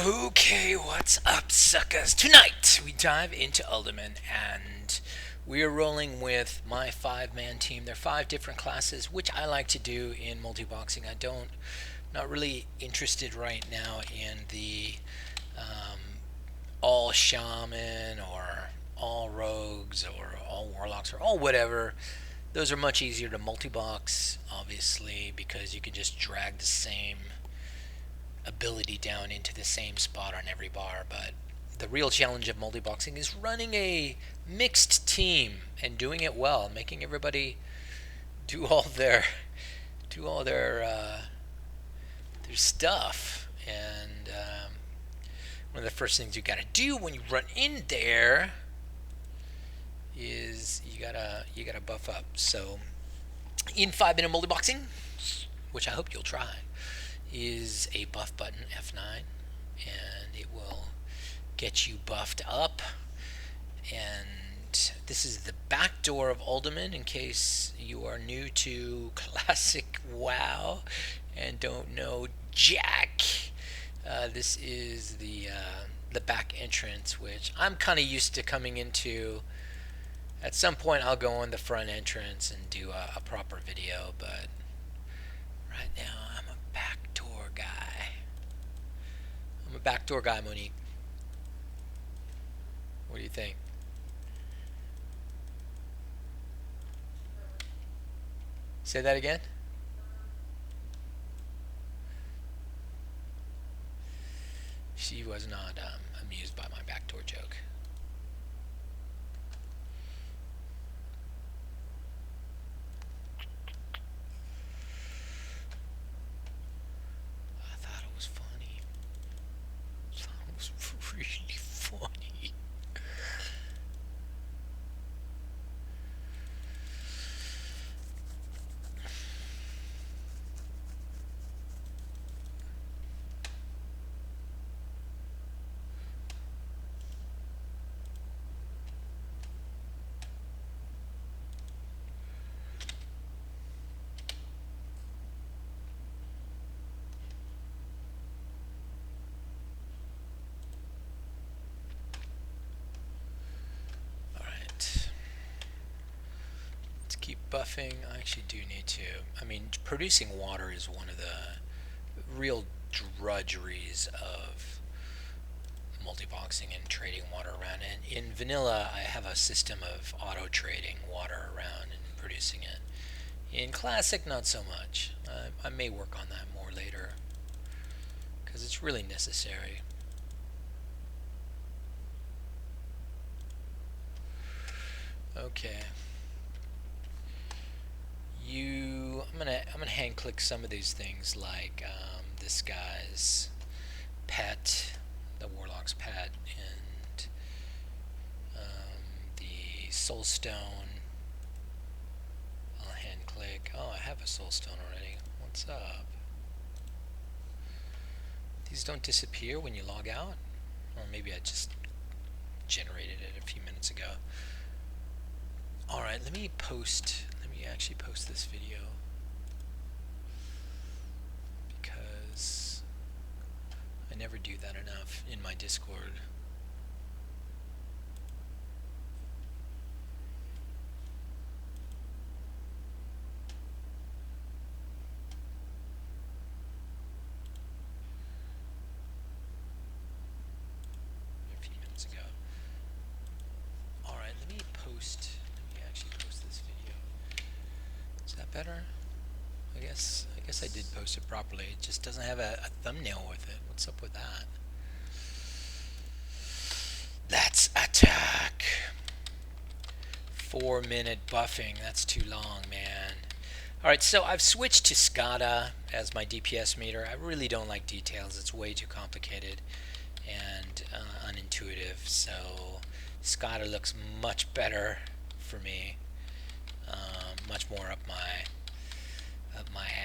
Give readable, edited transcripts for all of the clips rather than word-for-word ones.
Okay, what's up, suckers? Tonight we dive into Uldaman, and we are rolling with my five-man team. There are five different classes, which I like to do in multiboxing. Not really interested right now in the um, all shaman or all rogues or all warlocks or all whatever. Those are much easier to multibox, obviously, because you can just drag the same ability down into the same spot on every bar. But the real challenge of multiboxing is running a mixed team and doing it well, making everybody do all their do all their stuff. And one of the first things you got to do when you run in there is you gotta buff up. So in 5 minute multiboxing, which I hope you'll try, is a buff button F9, and it will get you buffed up. And this is the back door of Uldaman in case you are new to classic WoW and don't know Jack. This is the back entrance, which I'm kind of used to coming into. At some point, I'll go on the front entrance and do a proper video, but right now I'm a backdoor guy. I'm a backdoor guy, Monique. What do you think? Say that again? She was not amused by my backdoor joke. I thought it was funny. I thought it was really funny. Alright. Let's keep buffing. I actually do need to. I mean, producing water is one of the real drudgeries of multiboxing and trading water around. And in vanilla, I have a system of auto trading water around and producing it. In classic, not so much. I may work on that more later because it's really necessary. Okay. I'm gonna hand click some of these things, like this guy's pet, the warlock's pet, and the soul stone. I'll hand click. Oh, I have a soul stone already. What's up? These don't disappear when you log out? Or maybe I just generated it a few minutes ago. Alright, let me actually post this video, because I never do that enough in my Discord. A few minutes ago. Alright, let me actually post this video. Is that better? I guess I did post it properly. It just doesn't have a thumbnail with it. What's up with that? Let's attack. 4-minute buffing. That's too long, man. Alright, so I've switched to SCADA as my DPS meter. I really don't like details. It's way too complicated and unintuitive. So SCADA looks much better for me. Much more up my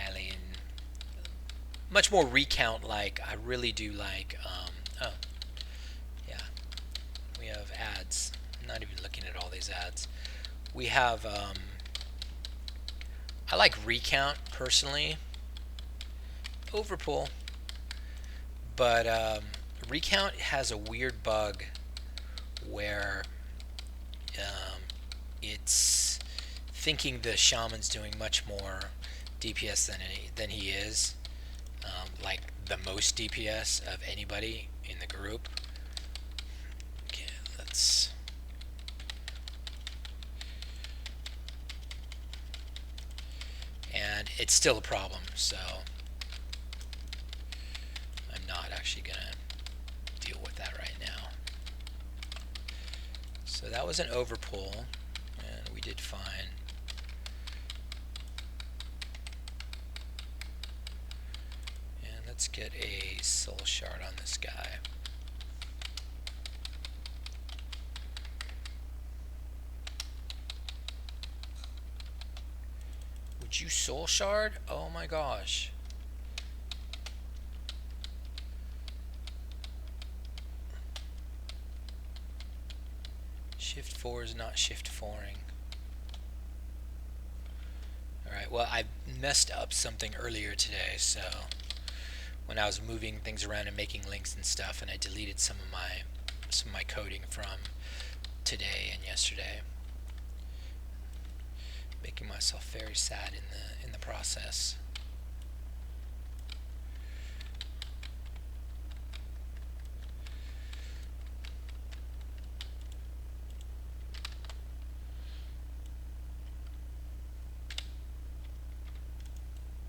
alley, and much more recount like. I really do like. Oh, yeah, we have ads. I'm not even looking at all these ads. We have. I like recount personally. Overpull, but Recount has a weird bug where it's thinking the shaman's doing much more DPS than he is, like the most DPS of anybody in the group. Okay, let's. And it's still a problem, so I'm not actually gonna deal with that right now. So that was an overpull, and we did fine. And let's get a soul shard on this guy. Would you soul shard? Oh my gosh. Shift 4 is not shift 4ing. Alright, well, I messed up something earlier today, so when I was moving things around and making links and stuff, and I deleted some of my coding from today and yesterday, making myself very sad in the process.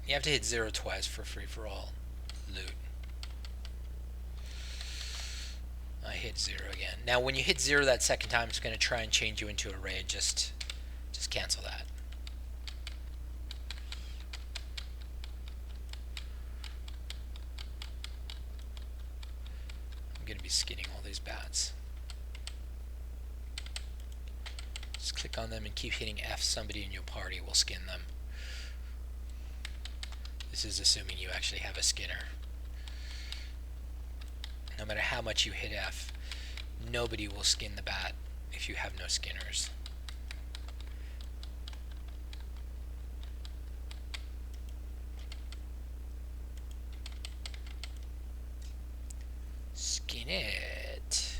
You have to hit 0 twice for free-for-all loot. I hit 0 again. Now when you hit 0 that second time, it's going to try and change you into a raid. Just cancel that. I'm going to be skinning all these bats. Just click on them and keep hitting F. Somebody in your party will skin them. This is assuming you actually have a skinner. No matter how much you hit F, nobody will skin the bat if you have no skinners. Skin it.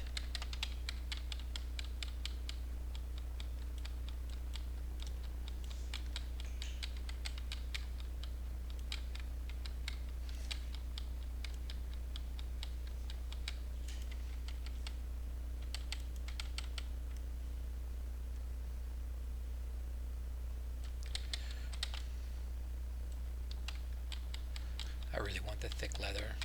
I really want the thick leather.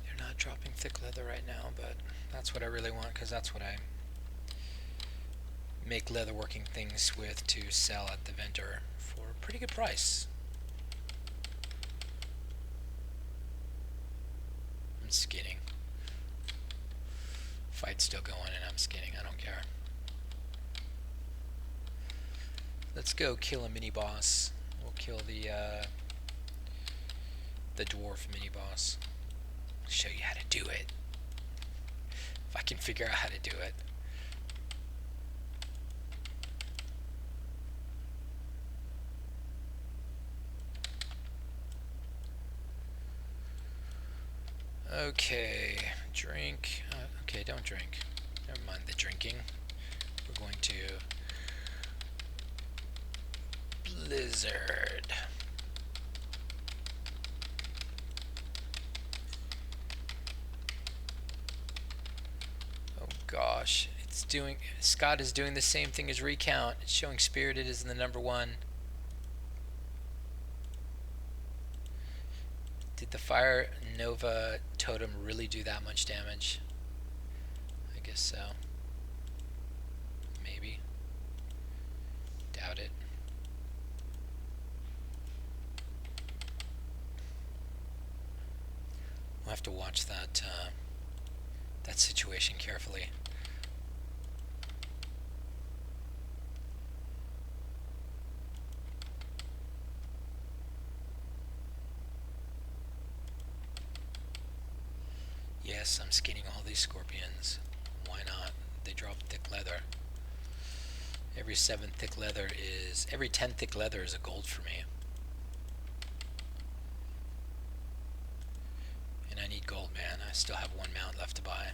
They're not dropping thick leather right now, but that's what I really want, because that's what I make leatherworking things with to sell at the vendor for a pretty good price. I'm skinning. Fight's still going and I'm skinning. I don't care. Let's go kill a mini boss. We'll kill the dwarf mini boss. Show you how to do it. If I can figure out how to do it. Okay, drink. Okay, don't drink. Never mind the drinking. We're going to Blizzard. Oh gosh, it's doing. Scott is doing the same thing as Recount. It's showing Spirited as the #1. Did the Fire Nova totem really do that much damage? I guess so. Maybe. Doubt it. We'll have to watch that that situation carefully. Yes, I'm skinning all these scorpions. Why not? They drop thick leather. Every 10th thick leather is a gold for me. And I need gold, man. I still have one mount left to buy.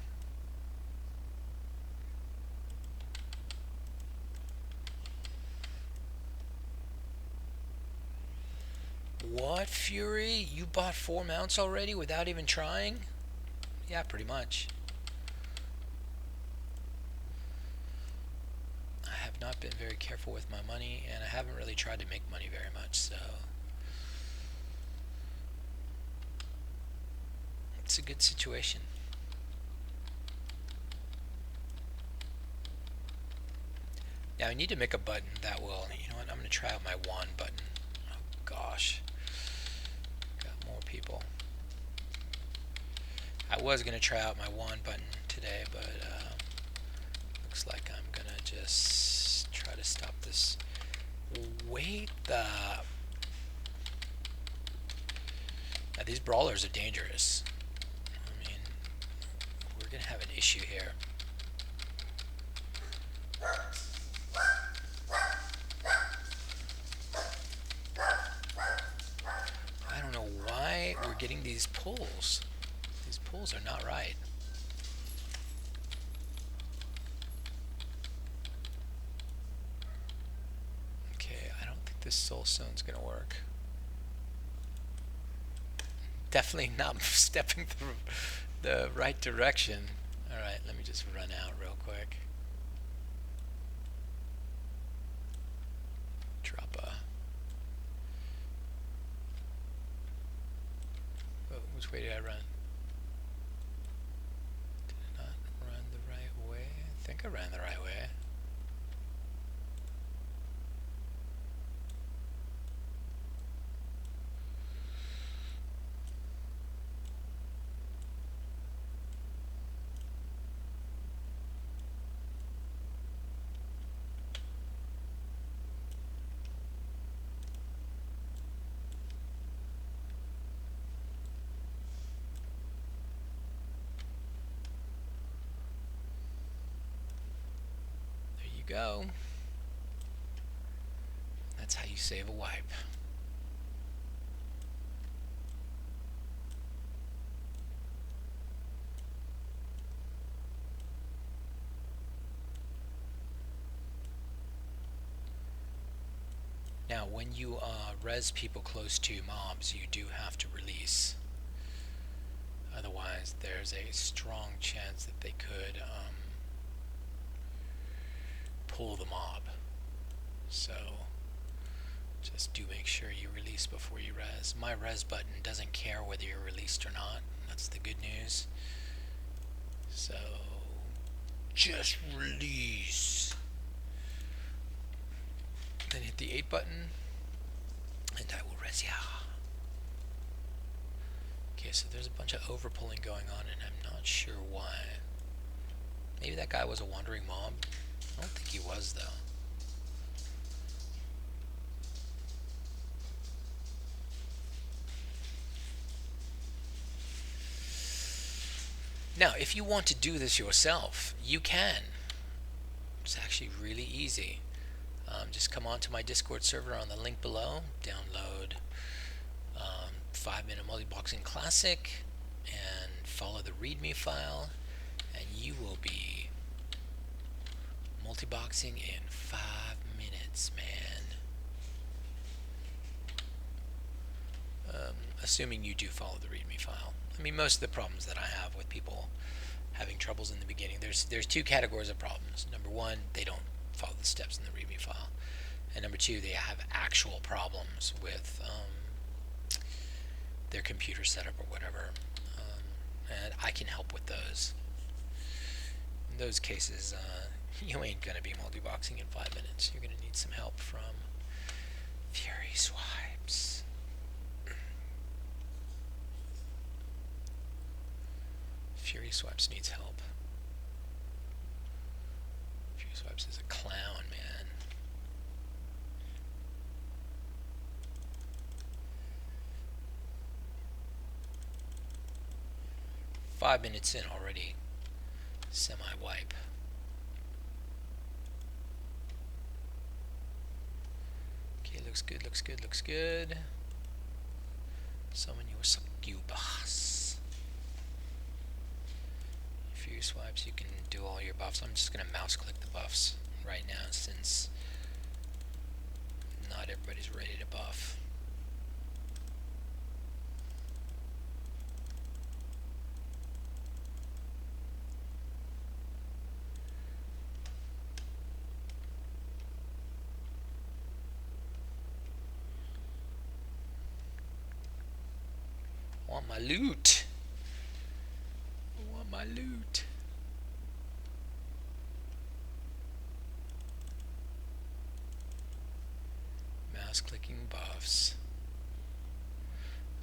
What, Fury? You bought 4 mounts already without even trying? Yeah, pretty much. I have not been very careful with my money, and I haven't really tried to make money very much, so it's a good situation. Now I need to make a button that will, you know what, I'm going to try out my wand button. Oh gosh. Got more people. I was going to try out my wand button today, but looks like I'm going to just try to stop this. Wait the... Now these brawlers are dangerous. I mean, we're going to have an issue here. I don't know why we're getting these pulls. These pulls are not right. Okay, I don't think this soul stone's gonna work. Definitely not stepping through the right direction. Alright, let me just run out real quick. Drop a... Oh, which way did I run? Did I not run the right way? I think I ran the right way. Go. That's how you save a wipe. Now, when you res people close to mobs, you do have to release. Otherwise, there's a strong chance that they could pull the mob. So just do make sure you release before you res. My res button doesn't care whether you're released or not. That's the good news. So just release. Then hit the 8 button and I will res ya. Okay, so there's a bunch of overpulling going on and I'm not sure why. Maybe that guy was a wandering mob. I don't think he was, though. Now, if you want to do this yourself, you can. It's actually really easy. Just come onto my Discord server on the link below, download 5-Minute Multiboxing Classic, and follow the README file, and you will be multiboxing in 5 minutes, man. Assuming you do follow the README file. I mean, most of the problems that I have with people having troubles in the beginning, there's 2 categories of problems. Number 1, they don't follow the steps in the README file, and number 2, they have actual problems with their computer setup or whatever, and I can help with those. In those cases, you ain't gonna be multiboxing in 5 minutes. You're gonna need some help from Fury Swipes. Fury Swipes needs help. Fury Swipes is a clown, man. Five minutes in already. Semi-wipe. Okay, looks good, looks good, looks good. Summon your succubus. swipes, you can do all your buffs. I'm just gonna mouse click the buffs right now since not everybody's ready to buff. I want my loot. I want my loot. Mouse clicking buffs.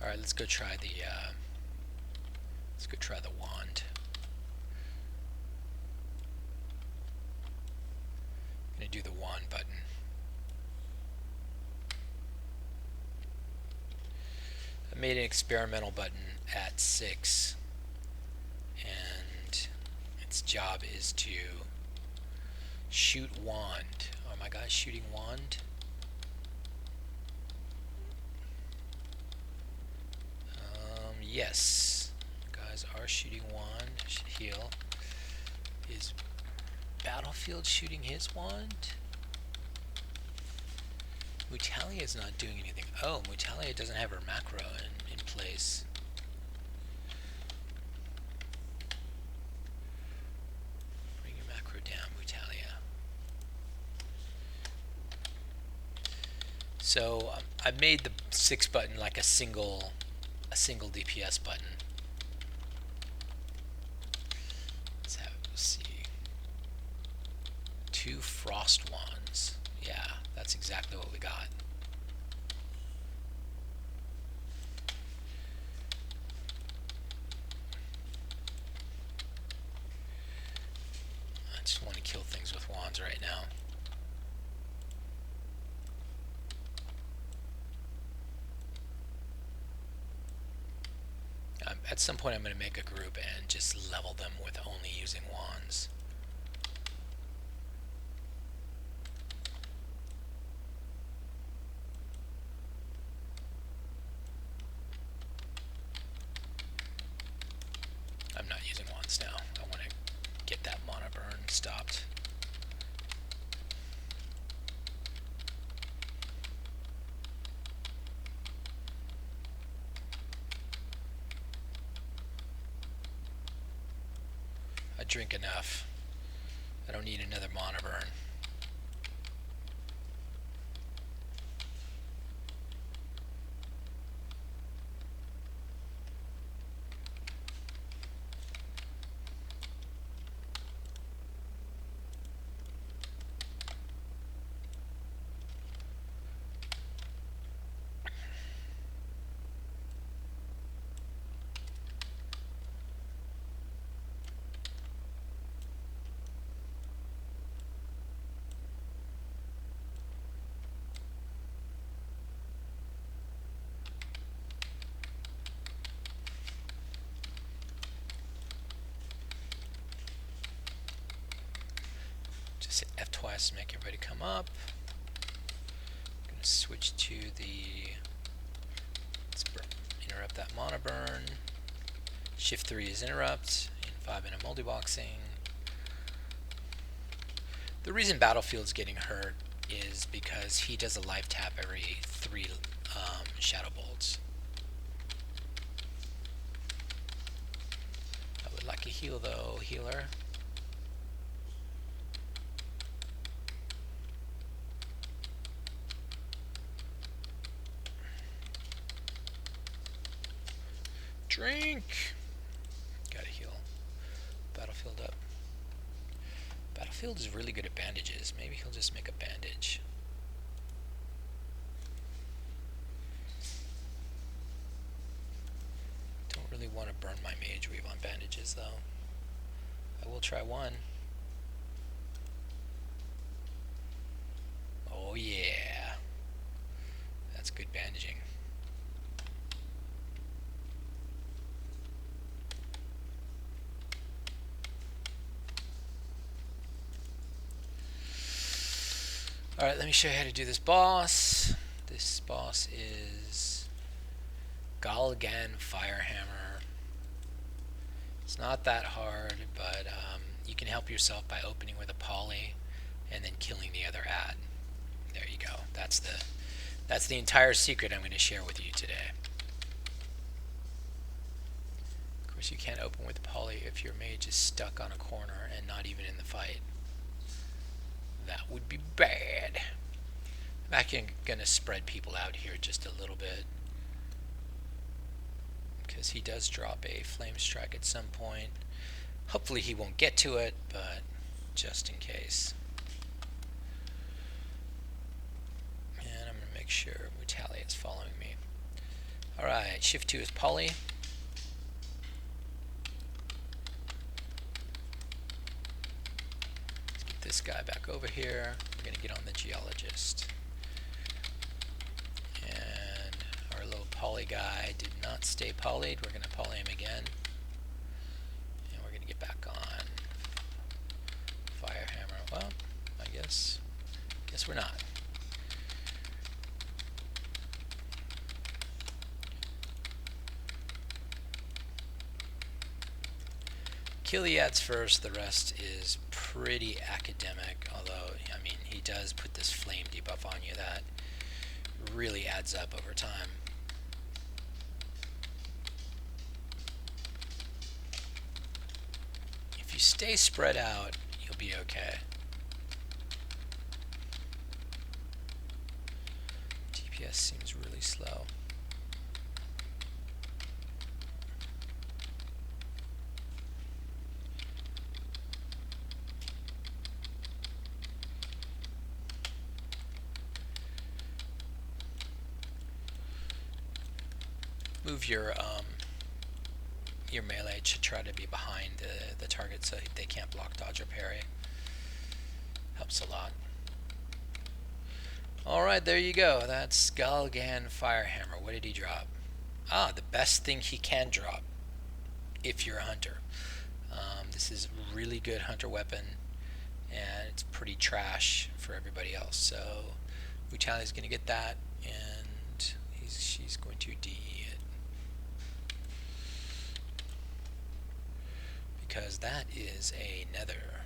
All right, let's go try the wand. I'm gonna do the wand button. I made an experimental button at 6, and its job is to shoot wand. Oh my gosh, shooting wand. Yes, guys are shooting wand. Heal. Is Battlefield shooting his wand? Mutalia is not doing anything. Oh, Mutalia doesn't have her macro in place. Bring your macro down, Mutalia. So I made the 6 button like a single DPS button. Let's see. 2 frost wands. Yeah, that's exactly what we got. I just want to kill things with wands right now. At some point I'm going to make a group and just level them with only using wands. I'm not using wands now. I want to get that mana burn stopped. I drink enough. I don't need another mana burn. Just hit F twice to make everybody come up. I'm going to switch to the... Let's interrupt that mana burn. Shift 3 is interrupt. And 5 in a multiboxing. The reason Battlefield's getting hurt is because he does a life tap every 3 shadow bolts. I would like a heal though, healer. Drink! Gotta heal. Battlefield up. Battlefield is really good at bandages. Maybe he'll just make a bandage. Don't really want to burn my mage weave on bandages though. I will try one. Oh yeah. That's good bandaging. Alright, let me show you how to do this boss. This boss is Galgan Firehammer. It's not that hard, but you can help yourself by opening with a poly and then killing the other ad. There you go. That's the entire secret I'm going to share with you today. Of course, you can't open with poly if your mage is stuck on a corner and not even in the fight. That would be bad. I'm actually going to spread people out here just a little bit, because he does drop a flame strike at some point. Hopefully he won't get to it, but just in case. And I'm going to make sure Mutalia is following me. Alright, shift 2 is poly. Let's get this guy back over here. We're going to get on the geologist. And our little poly guy did not stay polyed. We're going to poly him again. And we're going to get back on Firehammer. Well, I guess we're not. Kill the ads first, the rest is pretty academic, although, I mean, he does put this flame debuff on you that really adds up over time. If you stay spread out, you'll be okay. DPS seems really slow. Move your melee to try to be behind the target so they can't block, dodge, or parry. Helps a lot. Alright, there you go. That's Galgan Firehammer. What did he drop? Ah, the best thing he can drop if you're a hunter. This is a really good hunter weapon, and it's pretty trash for everybody else. So Mutalia's going to get that, and she's going to DE it. Because that is a nether.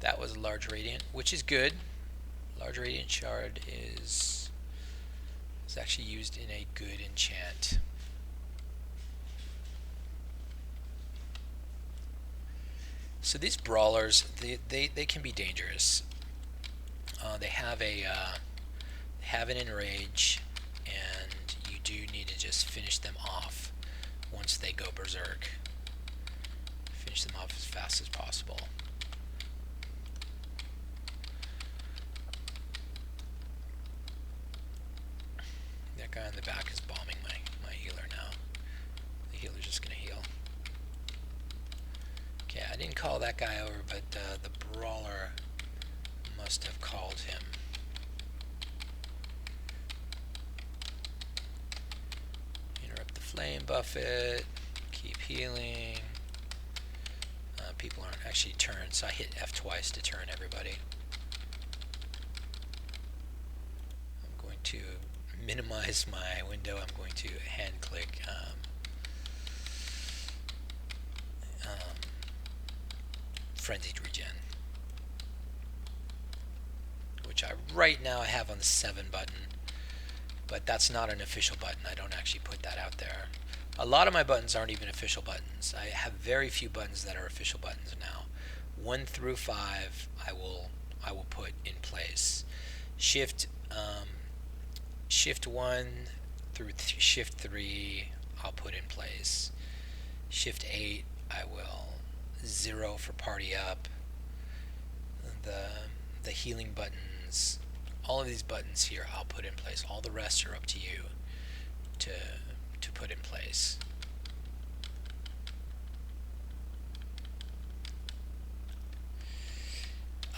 That was a large radiant, which is good. Large radiant shard is actually used in a good enchant. So these brawlers, they can be dangerous. They have an enrage, and you do need to just finish them off once they go berserk. Finish them off as fast as possible. That guy in the back is bombing my healer now. The healer's just gonna heal. Okay, I didn't call that guy over, but the brawler must have called him. Interrupt the flame buffet. Keep healing. People aren't actually turned, so I hit F twice to turn everybody. I'm going to minimize my window. I'm going to hand click frenzied regen, which right now I have on the 7 button, but that's not an official button. I don't actually put that out there. A lot of my buttons aren't even official buttons. I have very few buttons that are official buttons now. 1 through 5 I will put in place. Shift 1 through Shift 3 I'll put in place. Shift 8 I will. 0 for party up. The healing buttons, all of these buttons here I'll put in place. All the rest are up to you to put in place.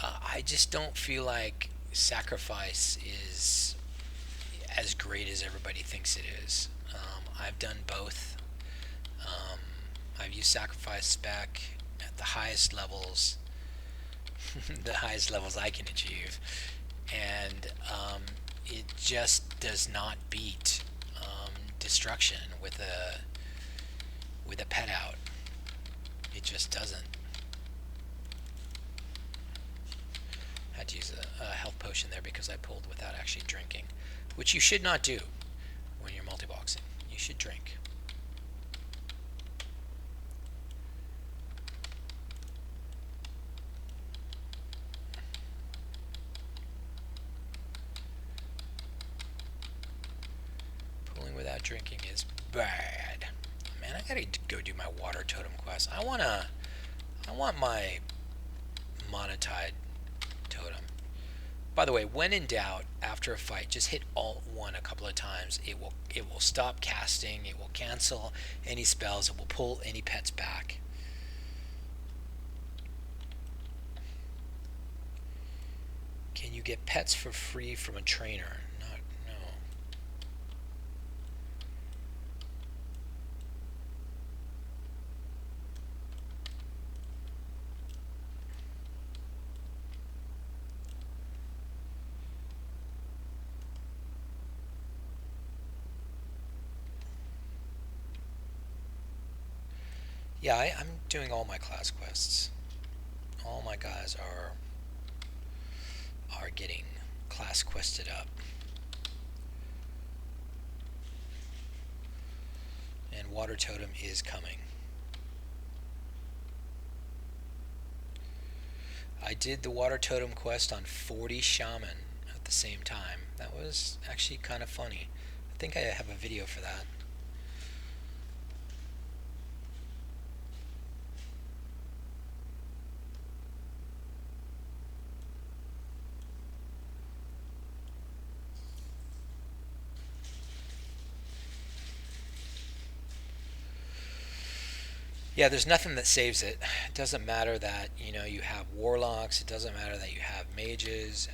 I just don't feel like sacrifice is as great as everybody thinks it is. I've done both. I've used sacrifice spec at the highest levels, the highest levels I can achieve, and it just does not beat destruction with a pet out. It just doesn't. I had to use a health potion there because I pulled without actually drinking, which you should not do when you're multiboxing. You should drink. Pulling without drinking is bad. Man, I gotta go do my water totem quest. I want my monetide totem. By the way, when in doubt, after a fight, just hit Alt 1 a couple of times. It will stop casting, it will cancel any spells, it will pull any pets back. Can you get pets for free from a trainer? No. Yeah, I'm doing all my class quests. All my guys are getting class quested up. And water totem is coming. I did the water totem quest on 40 shaman at the same time. That was actually kind of funny. I think I have a video for that. Yeah, there's nothing that saves it. It doesn't matter that you have warlocks. It doesn't matter that you have mages.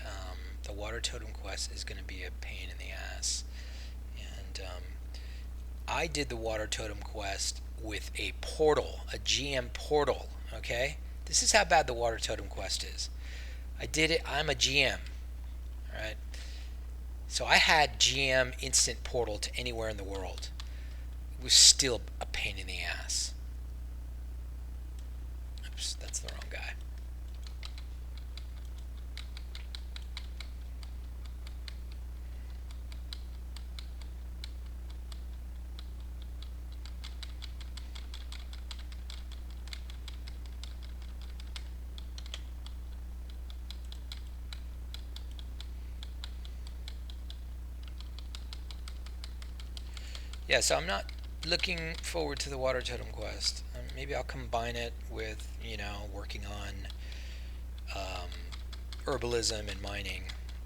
The water totem quest is going to be a pain in the ass. And I did the water totem quest with a portal, a GM portal. Okay, this is how bad the water totem quest is. I did it. I'm a GM. All right. So I had GM instant portal to anywhere in the world. It was still a pain in the ass. Oops, that's the wrong guy. Yeah, so I'm not looking forward to the water totem quest. Maybe I'll combine it with, working on herbalism and mining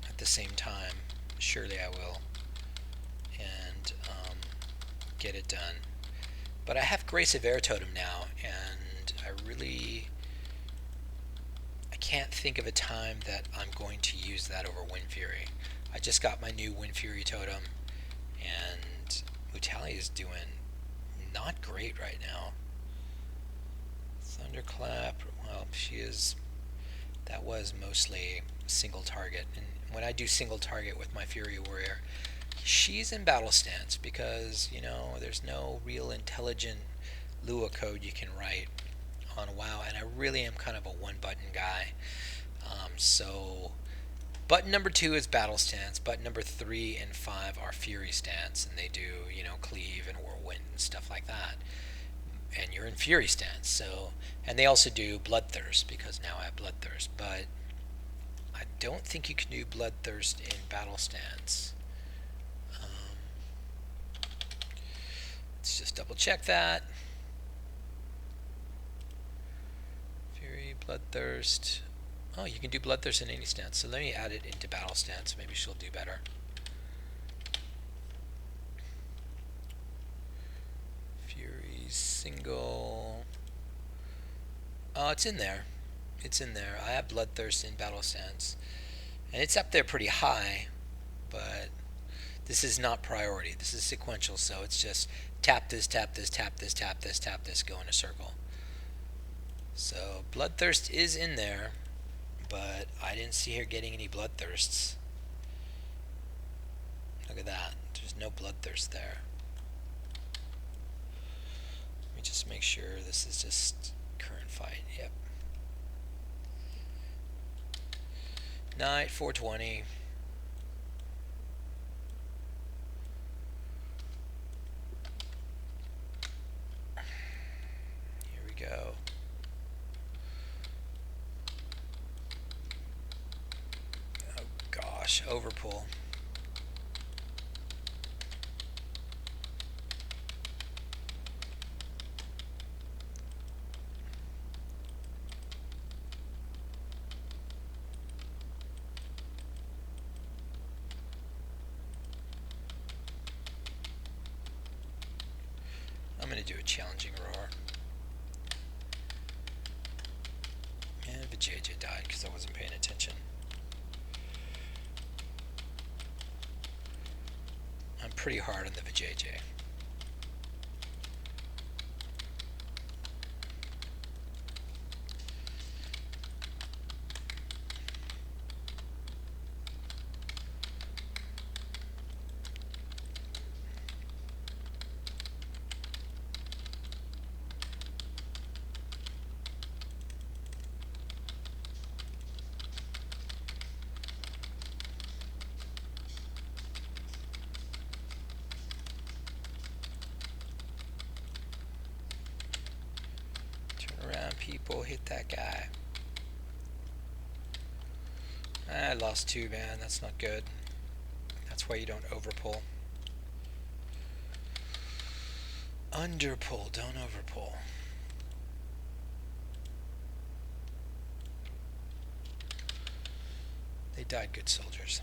at the same time. Surely I will. And get it done. But I have Grace of Air Totem now, and I can't think of a time that I'm going to use that over Wind Fury. I just got my new Wind Fury Totem, and Mutalia is doing not great right now. Thunderclap, well, that was mostly single target. And when I do single target with my Fury Warrior, she's in battle stance because, there's no real intelligent Lua code you can write on WoW, and I really am kind of a one-button guy. So button number 2 is battle stance. Button number 3 and 5 are Fury stance, and they do, cleave and whirlwind and stuff like that. And you're in Fury stance, so, and they also do Bloodthirst because now I have Bloodthirst, but I don't think you can do Bloodthirst in battle stance. Let's just double check that. Fury, Bloodthirst. Oh, you can do Bloodthirst in any stance, so let me add it into battle stance. Maybe she'll do better. Fury single. Oh, it's in there. It's in there. I have Bloodthirst in battle stance, and it's up there pretty high, but this is not priority. This is sequential, so it's just tap this, tap this, tap this, tap this, tap this, go in a circle. So Bloodthirst is in there, but I didn't see her getting any Bloodthirsts. Look at that. no bloodthirst there. Let me just make sure this is just current fight. Yep. Knight 420. Here we go. Oh gosh, overpull. I'm going to do a challenging roar. And Vijay died because I wasn't paying attention. I'm pretty hard on the Vijay. People hit that guy. I lost 2, man. That's not good. That's why you don't overpull. Underpull, don't overpull. They died good soldiers.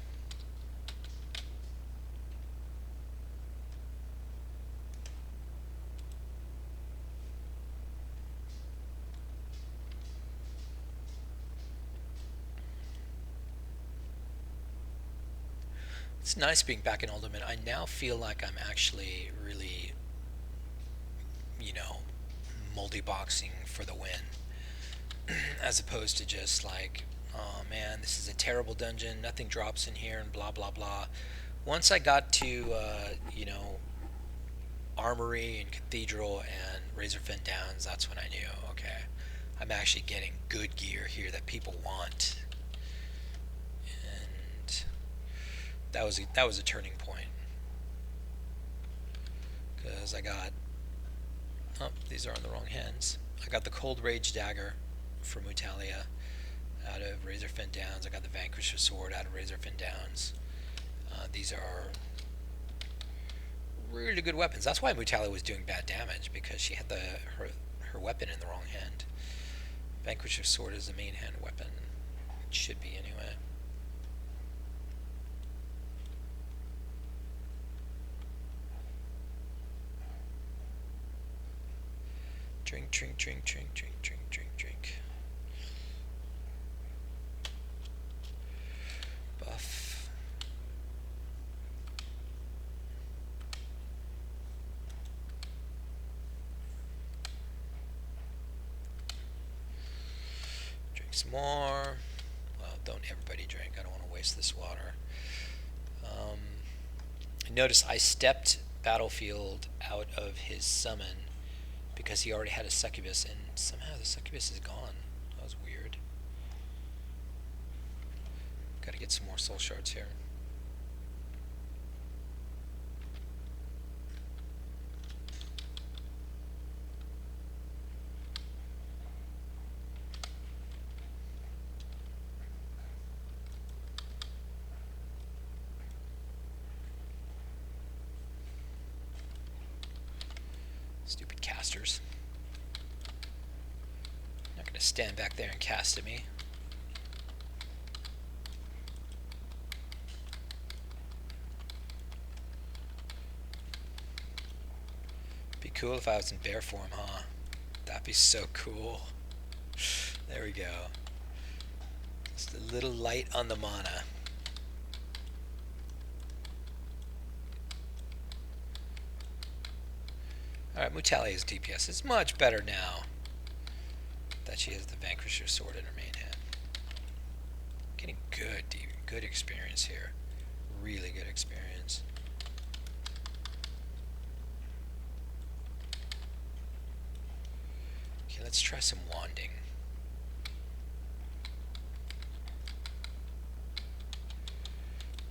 It's nice being back in Uldaman. I now feel like I'm actually really, you know, multi-boxing for the win. As opposed to just like, oh man, this is a terrible dungeon, nothing drops in here, and blah blah blah. Once I got to, you know, Armory and Cathedral and Razorfen Downs, that's when I knew, okay, I'm actually getting good gear here that people want. That was a turning point, because I got, oh, these are in the wrong hands. I got the Cold Rage Dagger from Mutalia out of Razorfen Downs. I got the Vanquisher Sword out of Razorfen Downs. These are really good weapons. That's why Mutalia was doing bad damage, because she had her weapon in the wrong hand. Vanquisher Sword is the main hand weapon. It should be anyway. Drink, drink, drink, drink, drink, drink, drink, drink. Buff. Drink some more. Well, don't everybody drink. I don't want to waste this water. Notice I stepped Battlefield out of his summon because he already had a succubus, and somehow the succubus is gone. That was weird. Gotta get some more soul shards here. Stupid casters. Not gonna stand back there and cast at me. Be cool if I was in bear form, huh? That'd be so cool. There we go. Just a little light on the mana. Alright, Mutalia's DPS is much better now that she has the Vanquisher Sword in her main hand. Getting good experience here. Really good experience. let's try some wanding.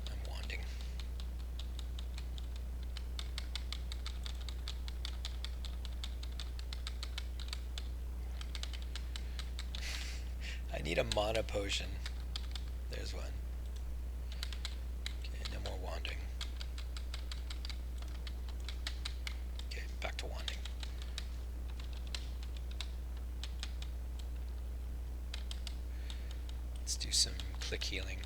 I'm wanding. I need a mana potion. There's one. Okay, no more wanding. Okay, back to wanding. Let's do some click healing.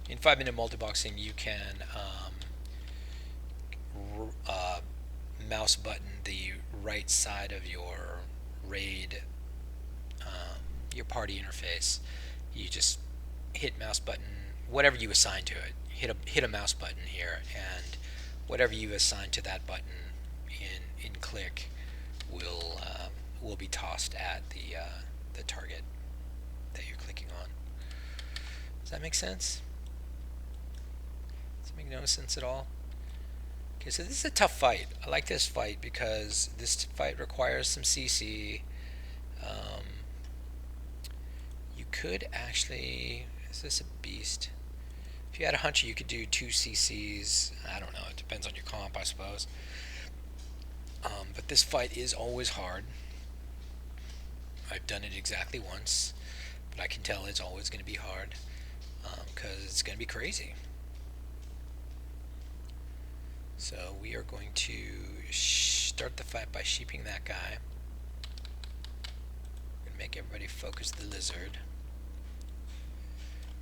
In 5-minute multiboxing, you can mouse button the right side of your raid, your party interface. You just hit mouse button, whatever you assign to it. Hit a mouse button here, and whatever you assign to that button in click will be tossed at the target that you're clicking on. Does that make sense? Does it make no sense at all? Okay, so this is a tough fight. I like this fight because this fight requires some CC. You could actually... Is this a beast? If you had a hunter, you could do 2 CCs. I don't know. It depends on your comp, I suppose. But this fight is always hard. I've done it exactly once, but I can tell it's always going to be hard because it's going to be crazy. So we are going to start the fight by sheeping that guy. We're going to make everybody focus the lizard.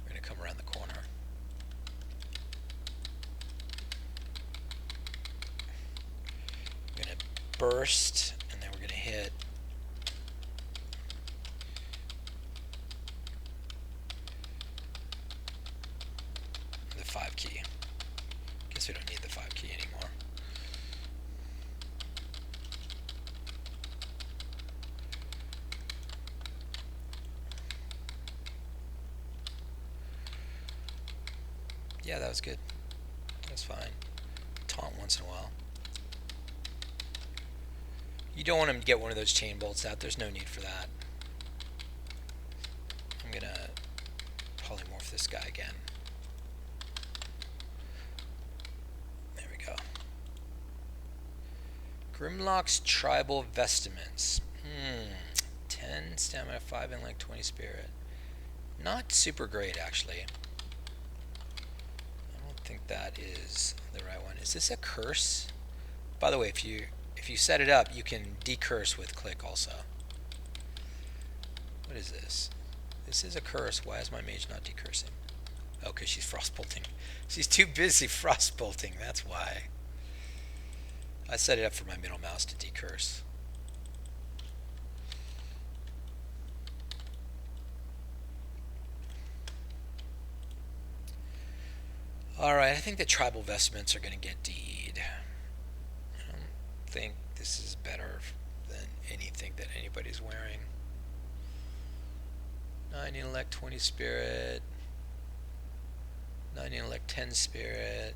We're going to come around the corner. We're going to burst, and then we're going to hit the 5 key. Guess we don't need the 5 key anymore. Yeah, that was good. That was fine. Taunt once in a while. You don't want him to get one of those chain bolts out. There's no need for that. I'm going to polymorph this guy again. There we go. Grimlock's Tribal Vestments. 10 stamina, 5 intellect, 20 spirit. Not super great, actually. I don't think that is the right one. Is this a curse? By the way, if you set it up, you can decurse with click also. What is this? This is a curse. Why is my mage not decursing? Oh, because she's frostbolting. She's too busy frostbolting. That's why. I set it up for my middle mouse to decurse. Alright, I think the tribal vestments are going to get D'd. I don't think this is better than anything that anybody's wearing. 9 intellect, 20 spirit. 9 intellect, 10 spirit.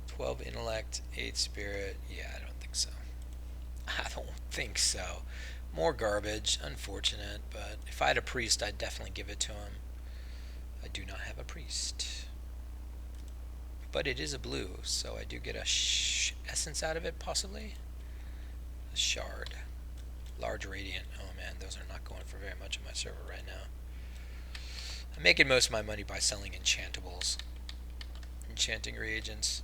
12 intellect, 8 spirit. Yeah, I don't think so. I don't think so. More garbage, unfortunate, but if I had a priest, I'd definitely give it to him. I do not have a priest. But it is a blue, so I do get a essence out of it, possibly. A shard. Large radiant. Oh man, those are not going for very much on my server right now. I'm making most of my money by selling enchantables. Enchanting reagents.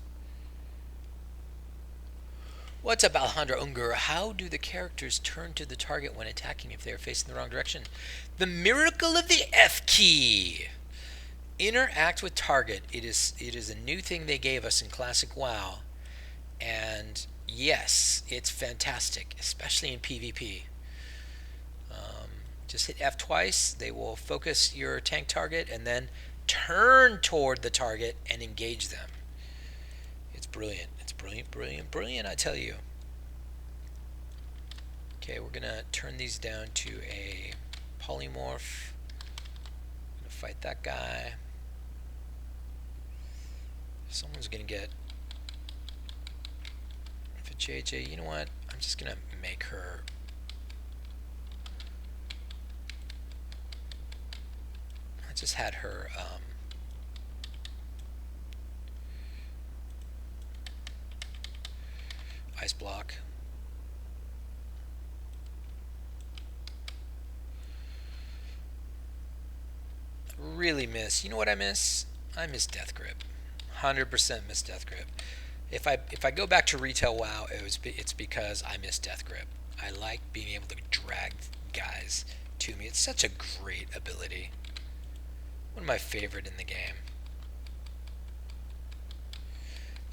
What's up, Alejandro Unger? How do the characters turn to the target when attacking if they are facing the wrong direction? The miracle of the F key! Interact with target. It is a new thing they gave us in Classic WoW. And yes, it's fantastic, especially in PvP. Just hit F twice. They will focus your tank target and then turn toward the target and engage them. It's brilliant. It's brilliant, brilliant, brilliant, I tell you. Okay, we're going to turn these down to a polymorph. I'm going to fight that guy. Someone's going to get But JJ, you know what? I'm just gonna make her. I just had her. Ice block. Really miss. You know what I miss? I miss Death Grip. 100% miss Death Grip. If I go back to retail WoW, it's because I miss Death Grip. I like being able to drag guys to me. It's such a great ability. One of my favorite in the game.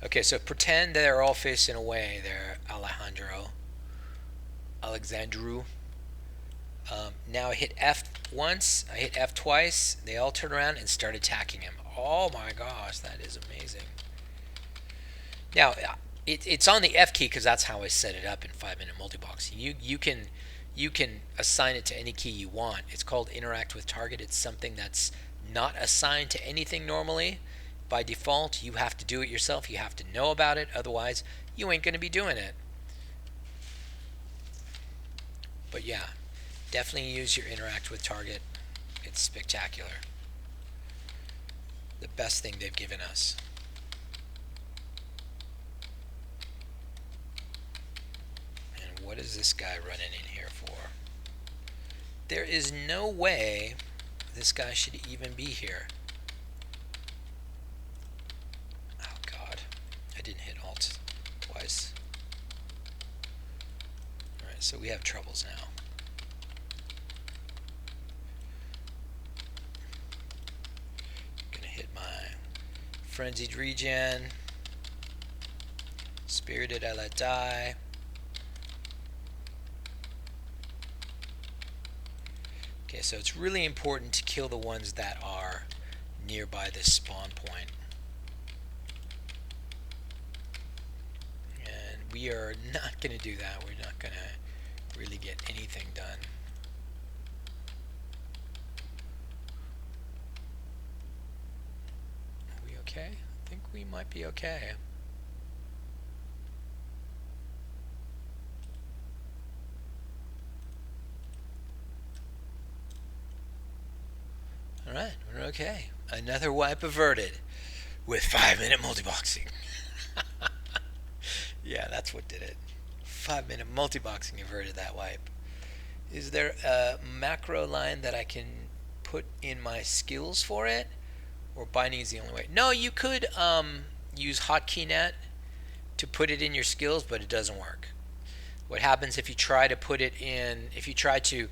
Okay, so pretend they're all facing away there, Alexandru. Now I hit F once, I hit F twice, they all turn around and start attacking him. Oh my gosh, that is amazing. Now, it's on the F key because that's how I set it up in 5-minute multiboxing. You can assign it to any key you want. It's called interact with target. It's something that's not assigned to anything normally. By default, you have to do it yourself. You have to know about it. Otherwise, you ain't going to be doing it. But yeah, definitely use your interact with target. It's spectacular. The best thing they've given us. And what is this guy running in here for? There is no way this guy should even be here. Oh god, I didn't hit alt twice. Alright, so we have troubles now. Gonna hit my frenzied regen. Spirited, I let die. Okay, so it's really important to kill the ones that are nearby this spawn point. And we are not going to do that. We're not going to really get anything done. Are we okay? I think we might be okay. Alright, we're okay. Another wipe averted with 5-minute multiboxing. Yeah, that's what did it. 5-minute multiboxing averted that wipe. Is there a macro line that I can put in my skills for it? Or binding is the only way? No, you could use hotkeynet to put it in your skills, but it doesn't work. What happens if you try to put it in, if you try to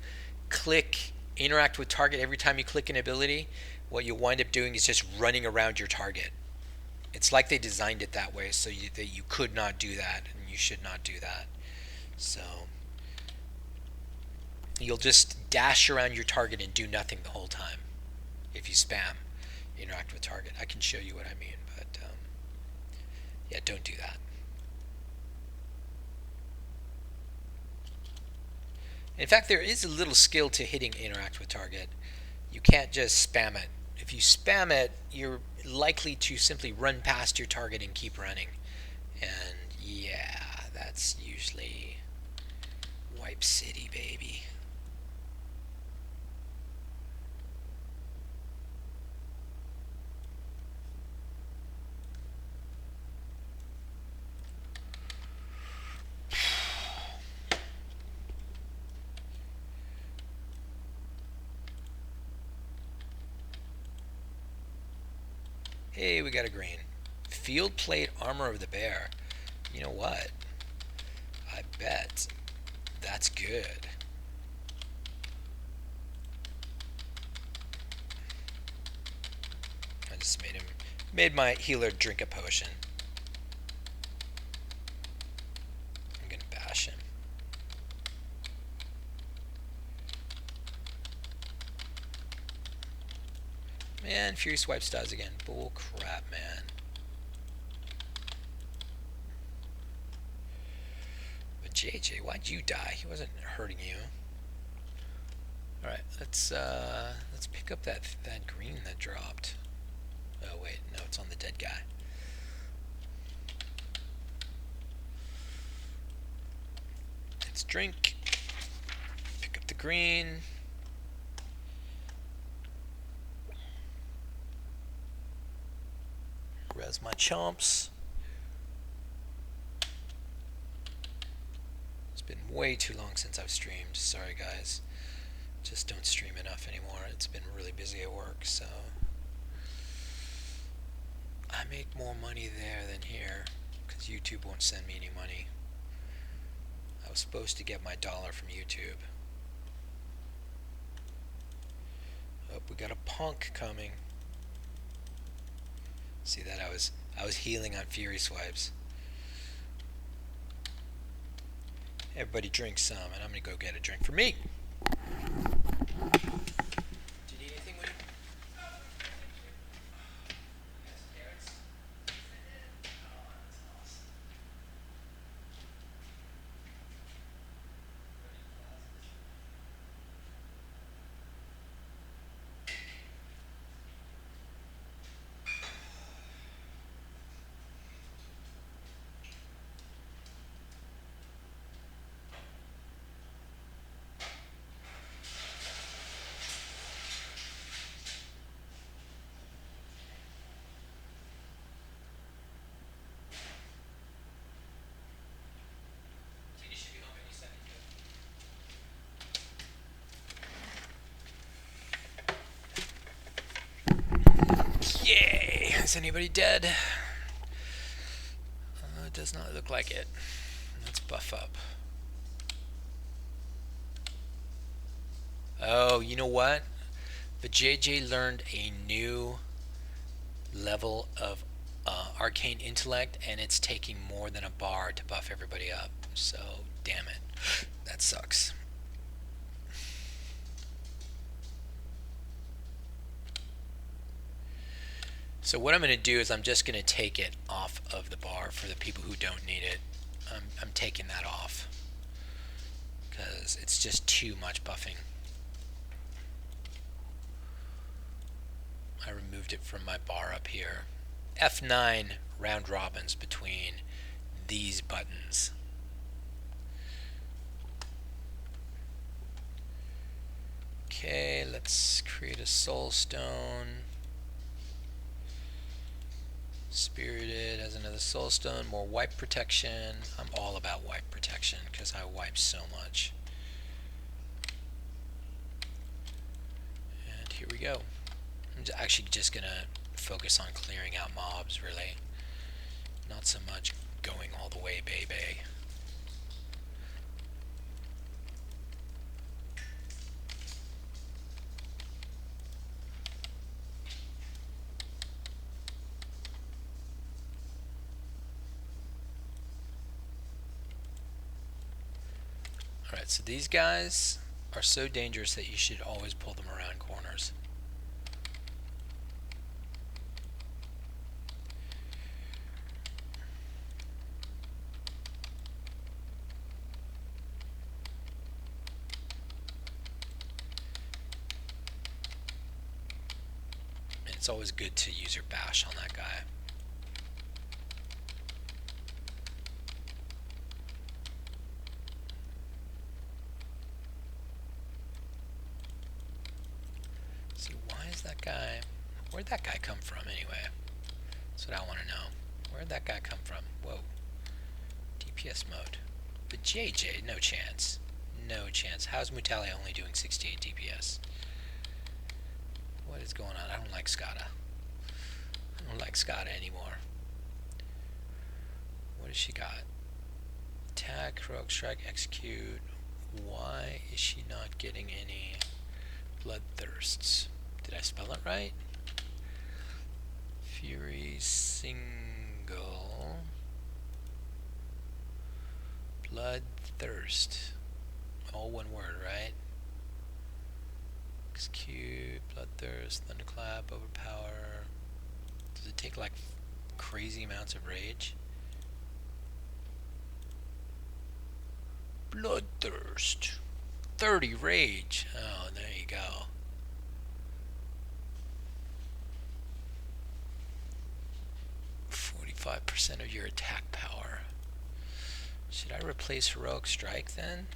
click interact with target every time you click an ability, what you'll wind up doing is just running around your target. It's like they designed it that way so that you could not do that, and you should not do that. So you'll just dash around your target and do nothing the whole time if you spam interact with target. I can show you what I mean, but yeah, don't do that. In fact, there is a little skill to hitting interact with target. You can't just spam it. If you spam it, you're likely to simply run past your target and keep running. And yeah, that's usually Wipe City, baby. Hey, we got a green. Field plate armor of the bear. You know what? I bet that's good. I just made my healer drink a potion. I'm gonna bash him. Man, Fury Swipes dies again. Bull crap, man. But JJ, why'd you die? He wasn't hurting you. Alright, let's pick up that green that dropped. Oh wait, no, it's on the dead guy. Let's drink. Pick up the green. Res my chomps. It's been way too long since I've streamed. Sorry guys. Just don't stream enough anymore. It's been really busy at work, so I make more money there than here because YouTube won't send me any money. I was supposed to get my dollar from YouTube. Oh, we got a punk coming. See that? I was healing on Fury swipes. Everybody drink some, and I'm gonna go get a drink for me. Do you need anything, Woody? Yay! Is anybody dead? It does not look like it. Let's buff up. Oh, you know what? The JJ learned a new level of arcane intellect, and it's taking more than a bar to buff everybody up. So, damn it. That sucks. So what I'm going to do is I'm just going to take it off of the bar for the people who don't need it. I'm taking that off because it's just too much buffing. I removed it from my bar up here. F9 round robins between these buttons. Okay, let's create a soul stone. Spirited has another soul stone, more wipe protection. I'm all about wipe protection because I wipe so much. And here we go. I'm actually just gonna focus on clearing out mobs, really. Not so much going all the way baby. Alright, so these guys are so dangerous that you should always pull them around corners. And it's always good to use your bash on that guy. That guy, where'd that guy come from anyway? That's what I want to know. Where'd that guy come from? Whoa. DPS mode. But JJ, no chance. No chance. How's Mutali only doing 68 DPS? What is going on? I don't like Skada. I don't like Skada anymore. What has she got? Attack, heroic strike, execute. Why is she not getting any bloodthirsts? Did I spell it right? Fury single. Bloodthirst. All one word, right? Execute, bloodthirst, thunderclap, overpower. Does it take like crazy amounts of rage? Bloodthirst. 30 rage. Oh, there you go. 45% of your attack power. Should I replace Heroic Strike then?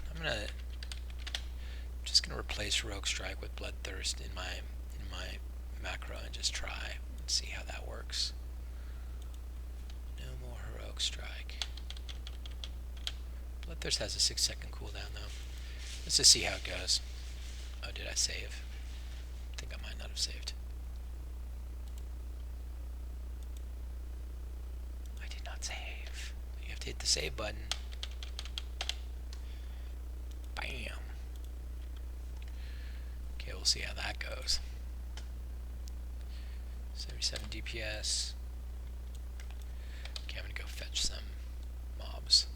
Just gonna replace Heroic Strike with Bloodthirst in my macro and just try and see how that works. No more Heroic Strike. Bloodthirst has a 6-second cooldown though. Let's just see how it goes. Oh, did I save? I think I might not have saved. I did not save. You have to hit the save button. Bam. Okay, we'll see how that goes. 77 DPS. Okay, I'm gonna go fetch some mobs.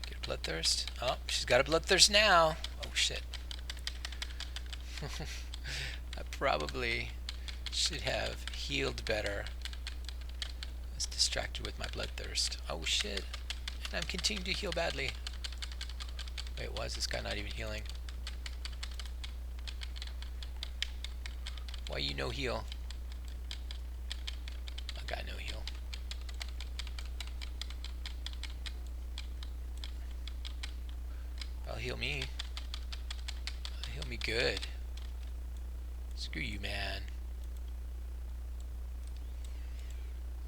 Get a Bloodthirst. Oh, she's got a Bloodthirst now. Oh shit. I probably should have healed better. I was distracted with my Bloodthirst. Oh shit. And I'm continuing to heal badly. Wait, why is this guy not even healing? Why you no heal? A guy no heal. I'll heal me. I'll heal me good. Screw you, man.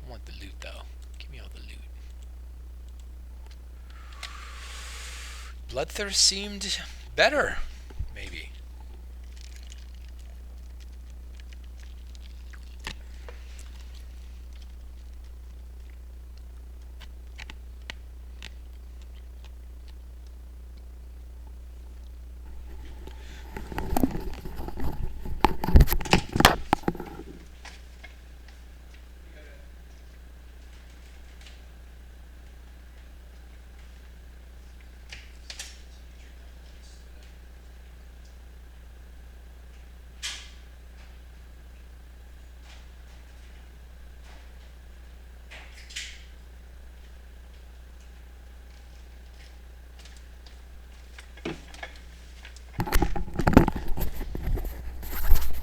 I want the loot, though. Give me all the loot. Bloodthirst seemed better, maybe.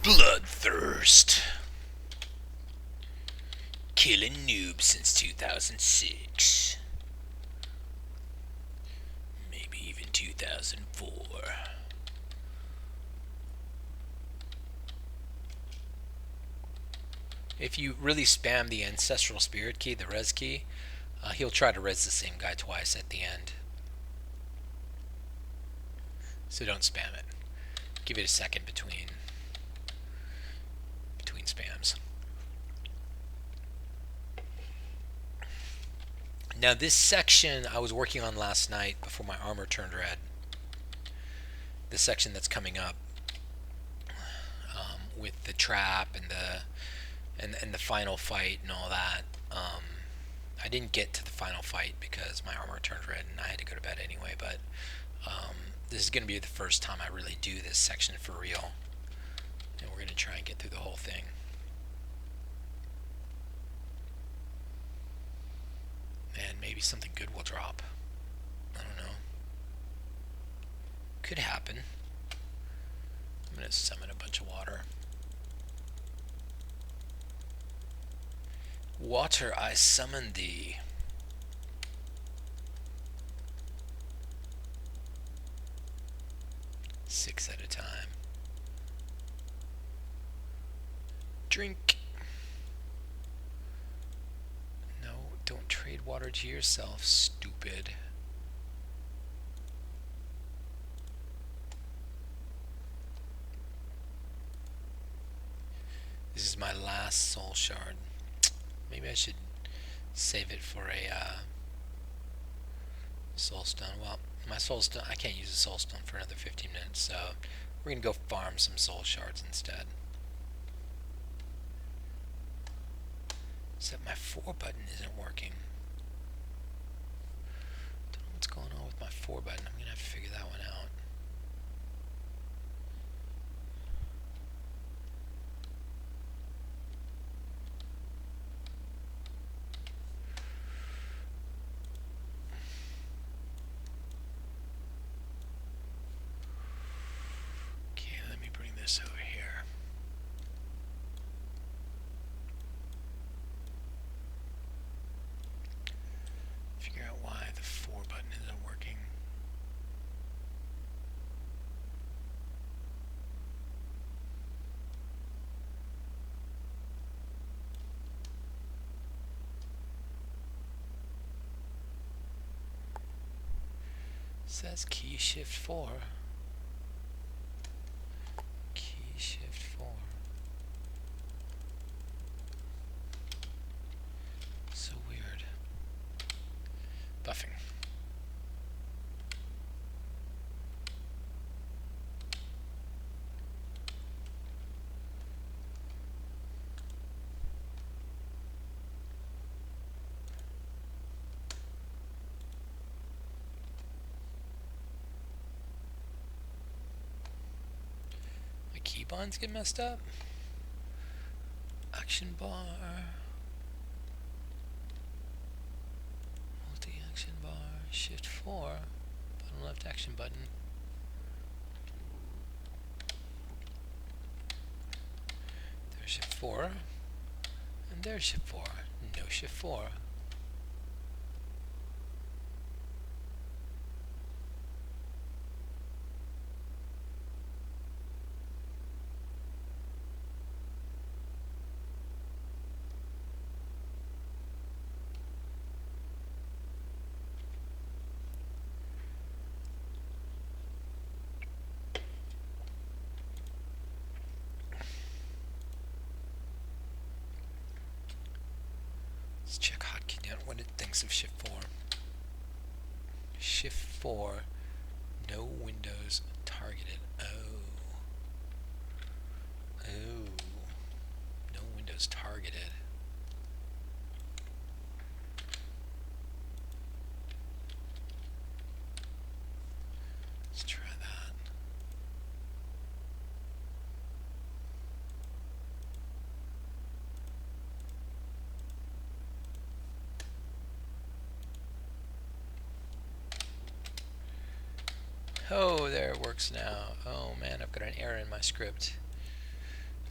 Bloodthirst. Killing noobs since 2006. Maybe even 2004. If you really spam the Ancestral Spirit key, the res key, he'll try to res the same guy twice at the end. So don't spam it. Give it a second between spams. Now this section I was working on last night before my armor turned red. This section that's coming up with the trap and the final fight and all that. I didn't get to the final fight because my armor turned red and I had to go to bed anyway. But this is going to be the first time I really do this section for real. And we're going to try and get through the whole thing. And maybe something good will drop. I don't know. Could happen. I'm going to summon a bunch of water. Water, I summon thee. Six at a time. Drink. No, don't trade water to yourself, stupid. This is my last soul shard. Maybe I should save it for a soul stone. Well, my soul stone, I can't use a soul stone for another 15 minutes, so we're gonna go farm some soul shards instead. Except my 4 button isn't working. Don't know what's going on with my 4 button. I'm gonna have to figure that one out. Says key shift 4. Key shift 4. So weird. Buffing. My keybinds get messed up. Action bar. Multi-action bar. Shift 4. Bottom left action button. There's shift 4. And there's shift 4. No shift 4. Let's check hotkey down what it thinks of shift 4. Shift 4. No windows targeted. Oh. No windows targeted. Let's try that. Oh, there it works now. Oh man, I've got an error in my script.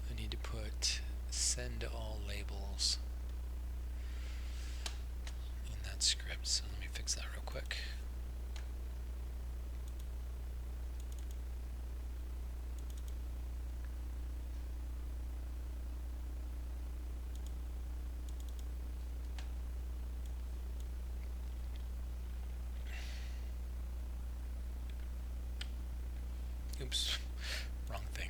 I need to put send all labels in that script. So let me fix that real quick. Oops, wrong thing.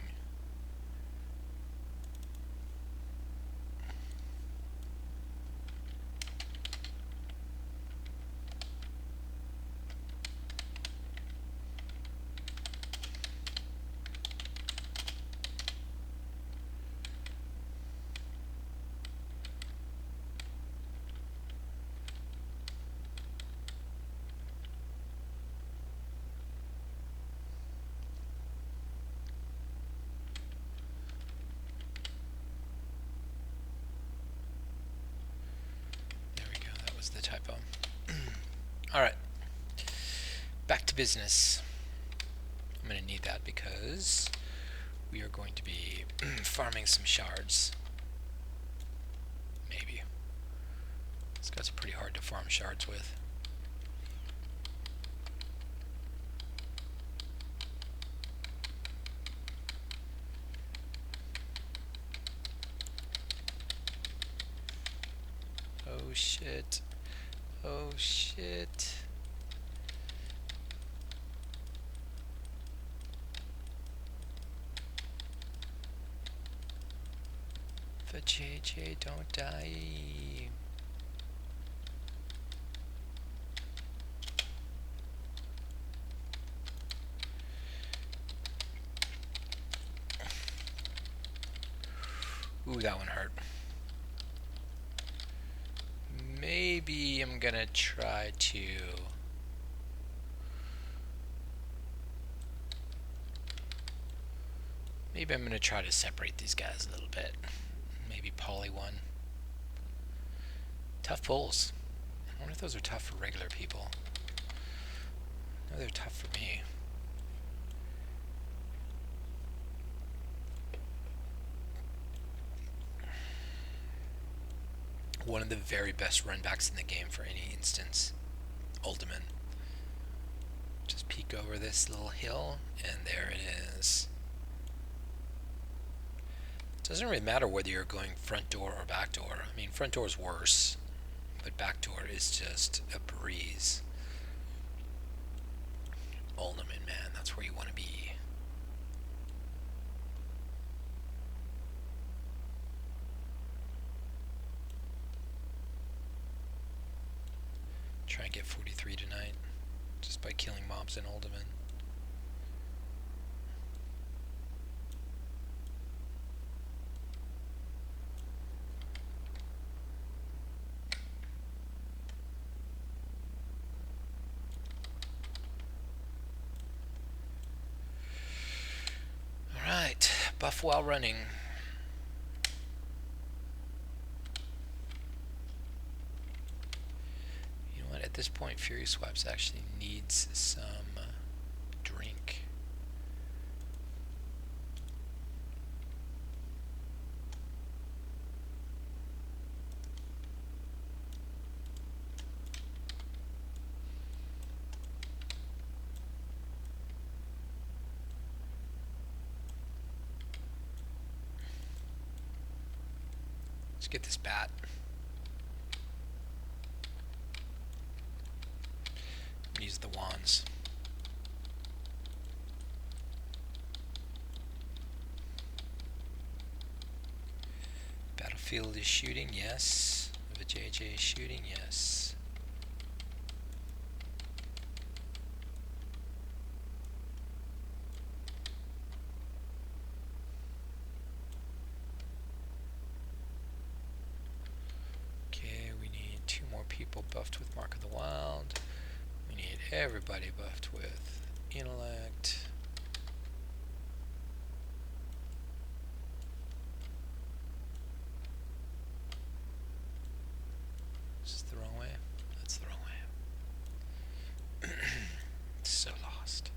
The typo. Alright, back to business. I'm going to need that because we are going to be farming some shards. Maybe. These guys are pretty hard to farm shards with. Oh shit. Oh shit. But JJ, don't die. Ooh, that one hurt. Maybe I'm gonna try to separate these guys a little bit. Maybe poly one. Tough pulls. I wonder if those are tough for regular people. No, they're tough for me. One of the very best runbacks in the game for any instance. Uldaman. Just peek over this little hill, and there it is. It doesn't really matter whether you're going front door or back door. I mean, front door is worse, but back door is just a breeze. Uldaman, man. That's where you want to be. Try and get 43 tonight, just by killing mobs in Uldaman. Alright, buff while running. You know what, at this point Fury Swaps actually needs some drink. Let's get this bat. Use the wands. Battlefield is shooting, yes. The JJ is shooting, yes. Okay, we need 2 more people buffed with Mark of the Wild. We need everybody buffed with Intellect. Is this the wrong way? That's the wrong way. So lost.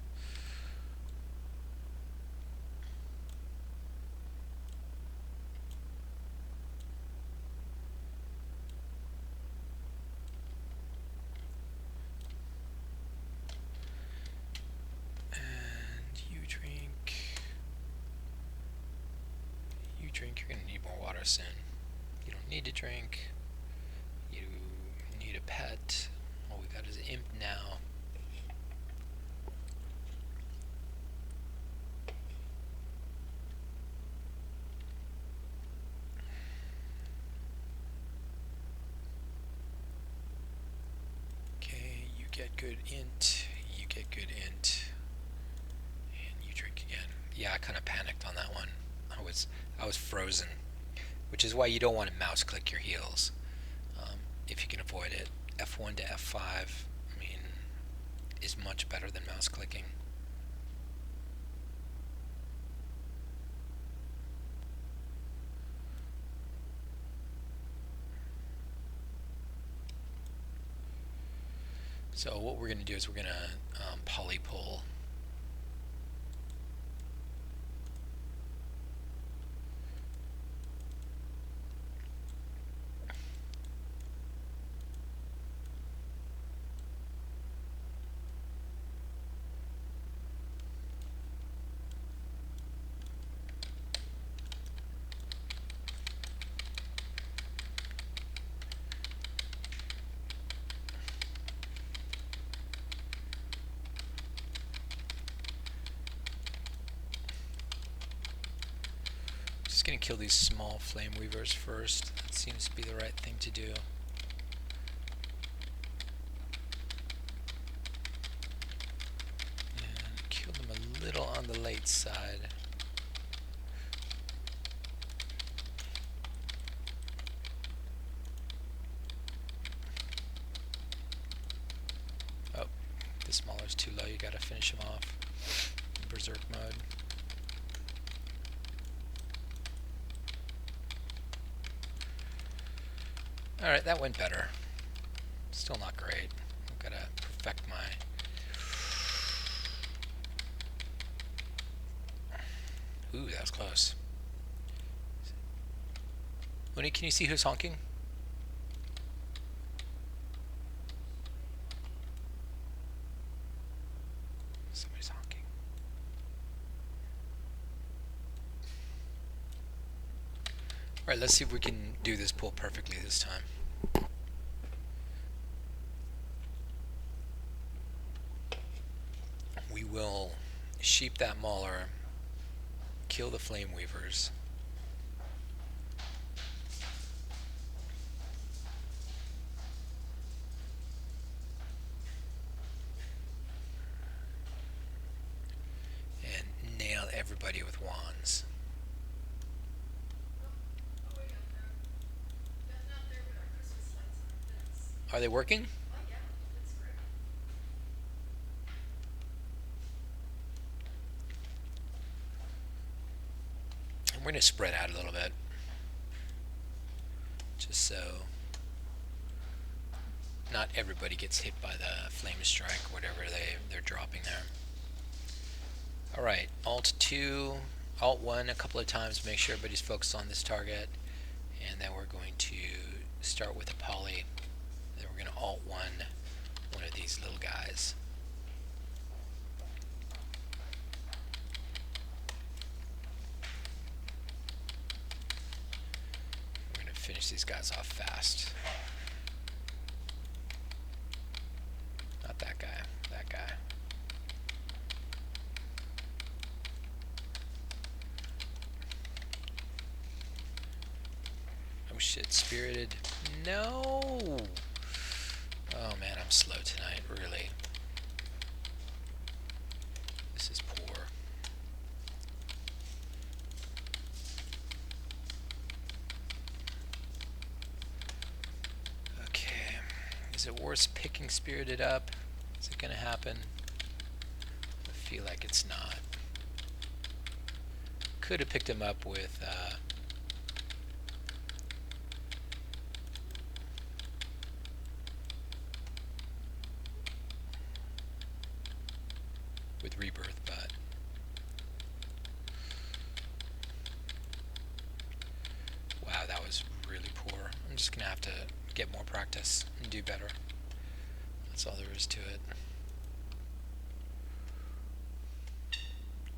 Drink, you're gonna need more water soon. You don't need to drink. You need a pet. All we got is Imp now. Okay, you get good int, you get good int, and you drink again. Yeah, I kind of panicked on that one. I was frozen, which is why you don't want to mouse click your heals if you can avoid it. F1 to F5, I mean, is much better than mouse clicking. So what we're going to do is we're going to poly pull. Just gonna kill these small flame weavers first. That seems to be the right thing to do. And kill them a little on the late side. Oh, the smaller's too low, you gotta finish him off in berserk mode. Alright, that went better. Still not great. I've got to perfect my... Ooh, that was close. Mooney, can you see who's honking? Somebody's honking. Alright, let's see if we can do this pull perfectly this time. We sheep that mauler, kill the flame weavers. And nail everybody with wands. Are they working? And we're going to spread out a little bit. Just so not everybody gets hit by the flame strike, whatever they're dropping there. Alright, Alt 2, Alt 1 a couple of times, make sure everybody's focused on this target. And then we're going to start with a poly. Then we're going to Alt 1 one of these little guys. We're going to finish these guys off fast. Not that guy, that guy. Oh shit, spirited. No! Oh man, I'm slow tonight, really. This is poor. Okay. Is it worth picking spirited up? Is it gonna happen? I feel like it's not. Could have picked him up with rebirth, but wow, that was really poor. I'm just gonna have to get more practice and do better. That's all there is to it.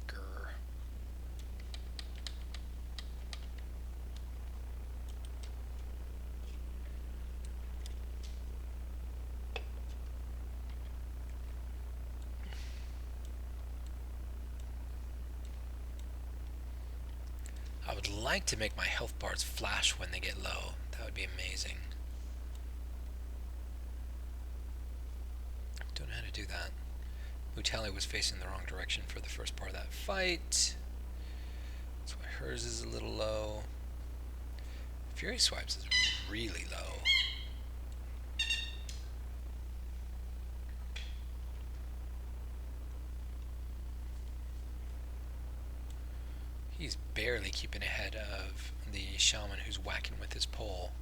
Grr. I would like to make my health bars flash when they get low. That would be amazing. Don't know how to do that. Mutali was facing the wrong direction for the first part of that fight. That's why hers is a little low. Fury Swipes is really low. He's barely keeping ahead of the shaman who's whacking with his pole.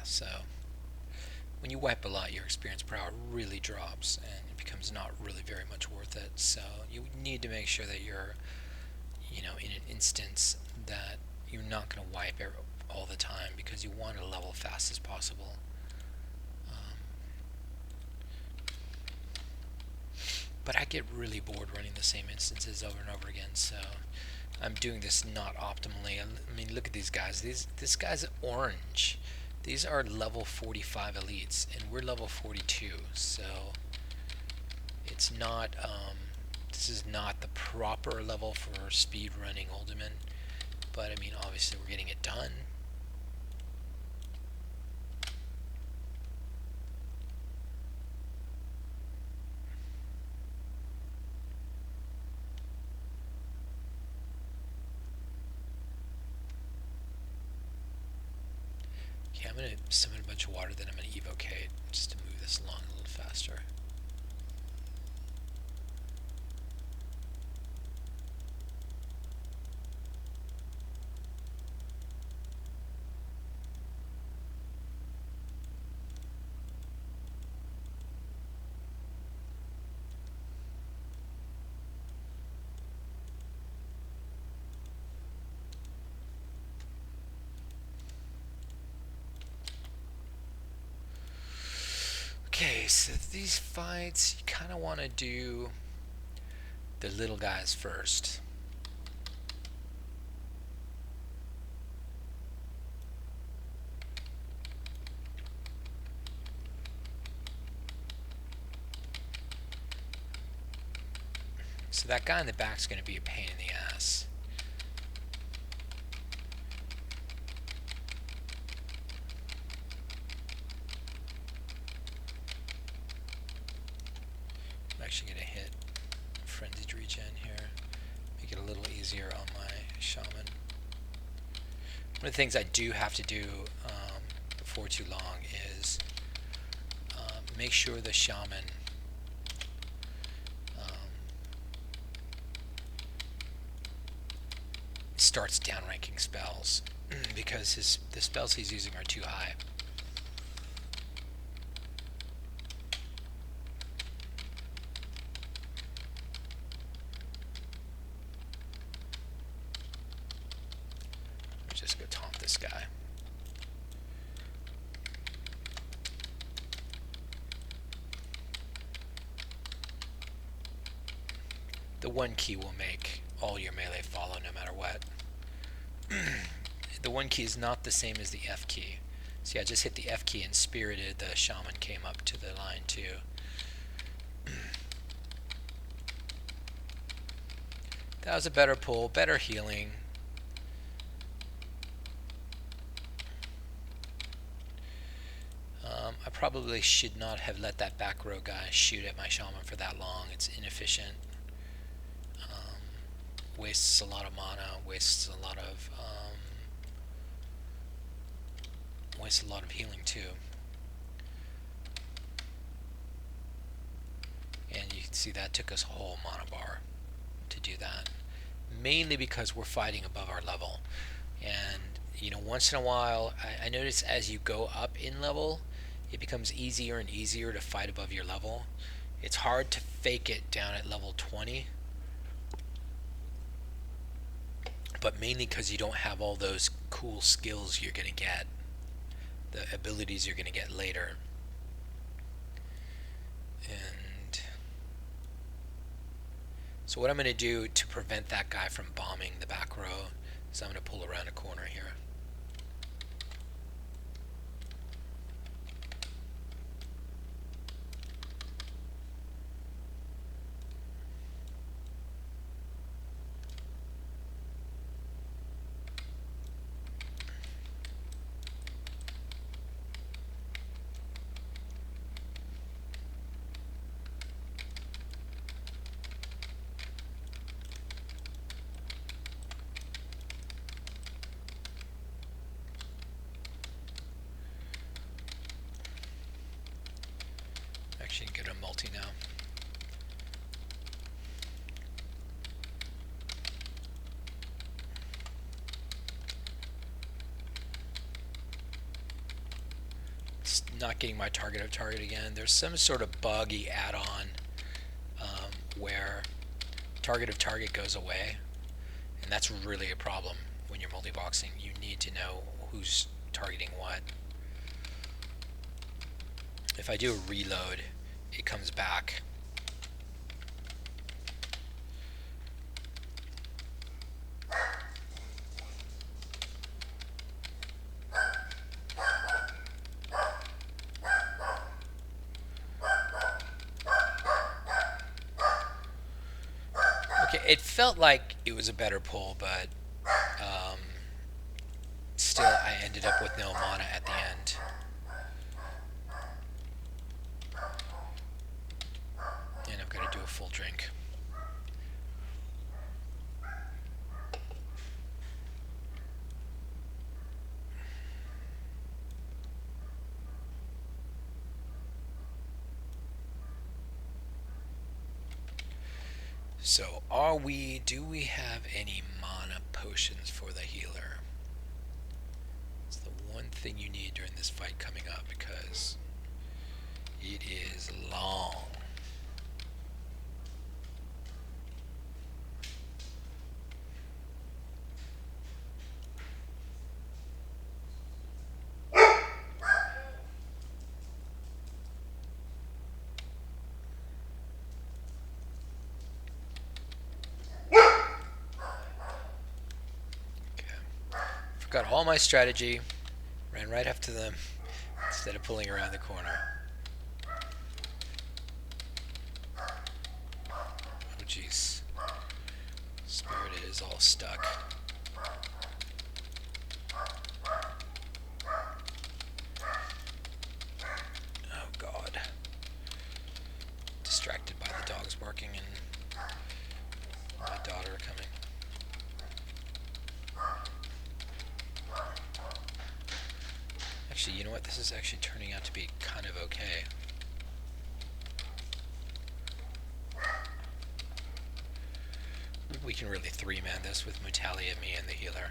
So when you wipe a lot, your experience per hour really drops and it becomes not really very much worth it. So you need to make sure that you're, in an instance that you're not going to wipe all the time, because you want to level fast as possible. But I get really bored running the same instances over and over again, so I'm doing this not optimally. I mean, look at these guys. This guy's orange. These are level 45 elites, and we're level 42, so it's not, this is not the proper level for speed running Uldaman, but I mean, obviously we're getting it done. Yeah, I'm going to summon a bunch of water, then I'm going to evocate just to move this along a little faster. Okay, so these fights, you kind of want to do the little guys first. So that guy in the back is going to be a pain in the ass. I'm actually going to hit Frenzied Regen here. Make it a little easier on my Shaman. One of the things I do have to do before too long is make sure the Shaman starts downranking spells because the spells he's using are too high. Let's just go taunt this guy. The one key will make all your melee follow no matter what. The one key is not the same as the F key. See, I just hit the F key and spirited the Shaman came up to the line too. That was a better pull, better healing. I probably should not have let that back row guy shoot at my Shaman for that long. It's inefficient. Wastes a lot of mana, wastes a lot of healing too. And you can see that took us a whole mana bar to do that. Mainly because we're fighting above our level. And you know, once in a while, I notice as you go up in level, it becomes easier and easier to fight above your level. It's hard to fake it down at level 20. But mainly because you don't have all those cool skills you're going to get, the abilities you're going to get later. And so what I'm going to do to prevent that guy from bombing the back row is I'm going to pull around a corner here. Actually, get a multi now. It's not getting my target of target again. There's some sort of buggy add-on where target of target goes away, and that's really a problem when you're multiboxing. You need to know who's targeting what. If I do a reload, it comes back. Okay, it felt like it was a better pull, but still I ended up with no mana at the end. And I've got to do a full drink. So, do we have any mana potions for the healer? It's the one thing you need during this fight coming up because it is long. Okay. Forgot all my strategy. Ran right up to them instead of pulling around the corner. Oh jeez. Spirit is all stuck. Oh god. Distracted by the dogs barking and my daughter coming. Actually, you know what? This is actually turning out to be kind of okay. We can really three-man this with Mutalia, me, and the healer.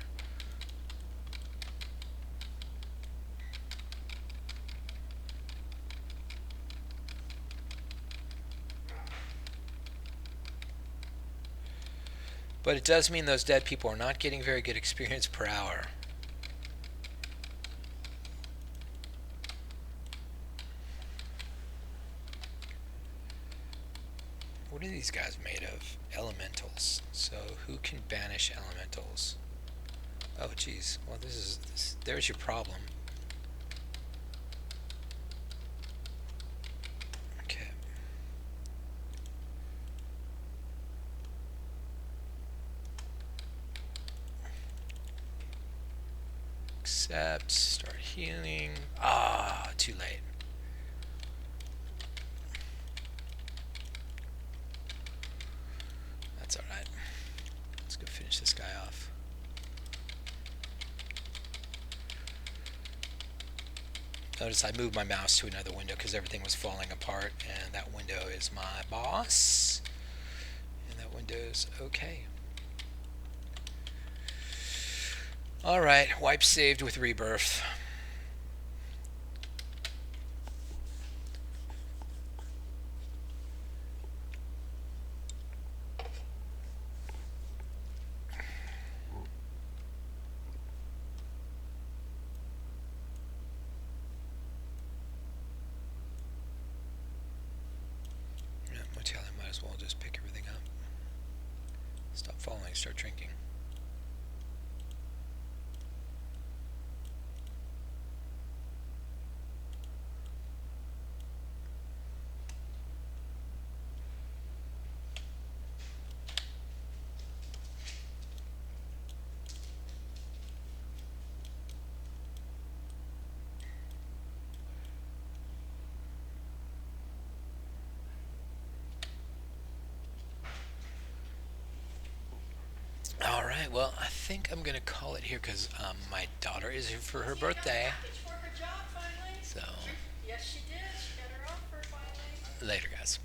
But it does mean those dead people are not getting very good experience per hour. What are these guys made of? Elementals. So who can banish elementals? Oh geez. Well, there's your problem. Okay. Accept. Start healing. Ah, too late. That's alright. Let's go finish this guy off. Notice I moved my mouse to another window because everything was falling apart, and that window is my boss. And that window's okay. Alright, wipe saved with rebirth. I might as well just pick everything up. Stop falling, start drinking. Alright, well, I think I'm going to call it here because my daughter is here for her birthday. So, later, guys.